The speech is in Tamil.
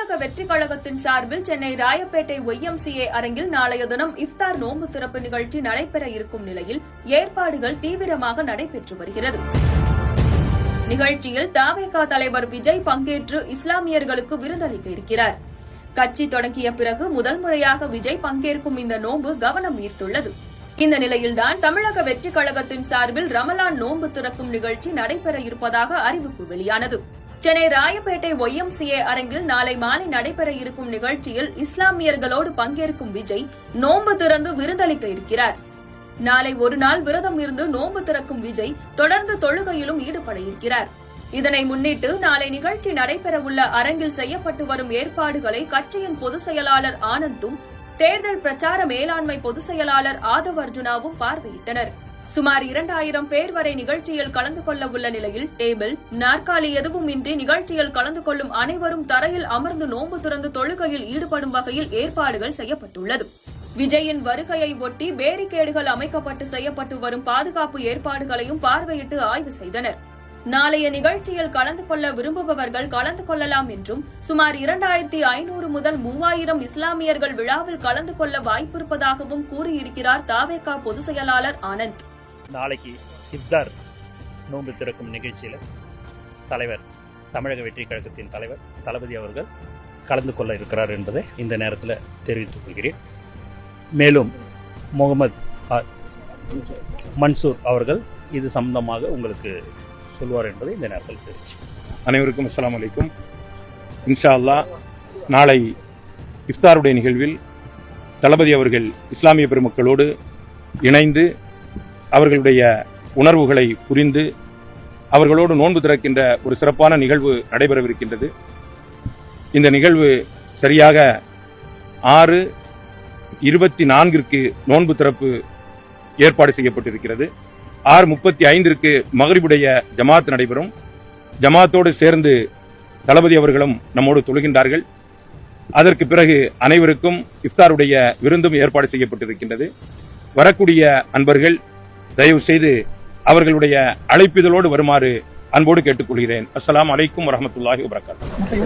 தமிழக வெற்றி கழகத்தின் சார்பில் சென்னை ராயப்பேட்டை YMCA அரங்கில் நாளைய தினம் இஃப்தார் நோன்பு திறப்பு நிகழ்ச்சி நடைபெற இருக்கும் நிலையில் ஏற்பாடுகள் தீவிரமாக நடைபெற்று வருகிறது. நிகழ்ச்சியில் தவேக தலைவர் விஜய் பங்கேற்று இஸ்லாமியர்களுக்கு விருந்தளிக்க இருக்கிறார். கட்சி தொடங்கிய பிறகு முதல் முறையாக விஜய் பங்கேற்கும் இந்த நோன்பு கவனம் ஈர்த்துள்ளது. இந்த நிலையில்தான் தமிழக வெற்றி கழகத்தின் சார்பில் ரமலான் நோன்பு திறக்கும் நிகழ்ச்சி நடைபெற இருப்பதாக அறிவிப்பு வெளியானது. சென்னை ராயப்பேட்டை YMCA அரங்கில் நாளை மாலை நடைபெற இருக்கும் நிகழ்ச்சியில் இஸ்லாமியர்களோடு பங்கேற்கும் விஜய் நோன்பு திறந்து விருந்தளிக்க இருக்கிறார். நாளை ஒரு நாள் விரதம் இருந்து நோன்பு திறக்கும் விஜய் தொடர்ந்து தொழுகையிலும் ஈடுபட இருக்கிறார். இதனை முன்னிட்டு நாளை நிகழ்ச்சி நடைபெறவுள்ள அரங்கில் செய்யப்பட்டு வரும் ஏற்பாடுகளை கட்சியின் பொதுச் செயலாளர் ஆனந்தும் தேர்தல் பிரச்சார மேலாண்மை பொதுச் செயலாளர் ஆதவ் அர்ஜுனாவும் பார்வையிட்டனர். சுமார் 2000 பேர் வரை நிகழ்ச்சியில் கலந்து கொள்ள உள்ள நிலையில் டேபிள் நாற்காலி எதுவும் இன்றி நிகழ்ச்சியில் கலந்து கொள்ளும் அனைவரும் தரையில் அமர்ந்து நோன்பு திறந்து தொழுகையில் ஈடுபடும் வகையில் ஏற்பாடுகள் செய்யப்பட்டுள்ளது. விஜயின் வருகையை ஒட்டி பேரிகேடுகள் அமைக்கப்பட்டு செய்யப்பட்டு வரும் பாதுகாப்பு ஏற்பாடுகளையும் பார்வையிட்டு ஆய்வு செய்தனர். நாளைய நிகழ்ச்சியில் கலந்து கொள்ள விரும்புபவர்கள் கலந்து கொள்ளலாம் என்றும் சுமார் 2500 முதல் 3000 இஸ்லாமியர்கள் விழாவில் கலந்து கொள்ள வாய்ப்பிருப்பதாகவும் கூறியிருக்கிறார் தவேக பொதுச் செயலாளர் ஆனந்த். நாளைக்கு இஃப்தார் நோன்பு திறக்கும் நிகழ்ச்சியில் தலைவர் தமிழக வெற்றி கழகத்தின் தலைவர் தளபதி அவர்கள் கலந்து கொள்ள இருக்கிறார் என்பதை இந்த நேரத்தில் தெரிவித்துக் கொள்கிறேன். மேலும் முகமது மன்சூர் அவர்கள் இது சம்பந்தமாக உங்களுக்கு சொல்வார் என்பதை இந்த நேரத்தில் தெரிவிச்சு. அனைவருக்கும் அஸ்ஸலாமு அலைக்கும். இன்ஷா அல்லாஹ் நாளை இஃப்தாருடைய நிகழ்வில் தளபதி அவர்கள் இஸ்லாமிய பெருமக்களோடு இணைந்து அவர்களுடைய உணர்வுகளை புரிந்து அவர்களோடு நோன்பு திறக்கின்ற ஒரு சிறப்பான நிகழ்வு நடைபெறவிருக்கின்றது. இந்த நிகழ்வு சரியாக 6:24 நோன்பு திறப்பு ஏற்பாடு செய்யப்பட்டிருக்கிறது. 6:35 மகரிபுடைய ஜமாத் நடைபெறும். ஜமாத்தோடு சேர்ந்து தளபதி அவர்களும் நம்மோடு தொழுகின்றார்கள். அதற்கு பிறகு அனைவருக்கும் இஃப்தாருடைய விருந்தும் ஏற்பாடு செய்யப்பட்டிருக்கின்றது. வரக்கூடிய அன்பர்கள் தயவு செய்து அவர்களுடைய அழைப்பிதழோடு வருமாறு அன்போடு கேட்டுக்கொள்கிறேன். அஸ்ஸலாமு அலைக்கும் வரஹ்மத்துல்லாஹி வபரகாத்துஹு.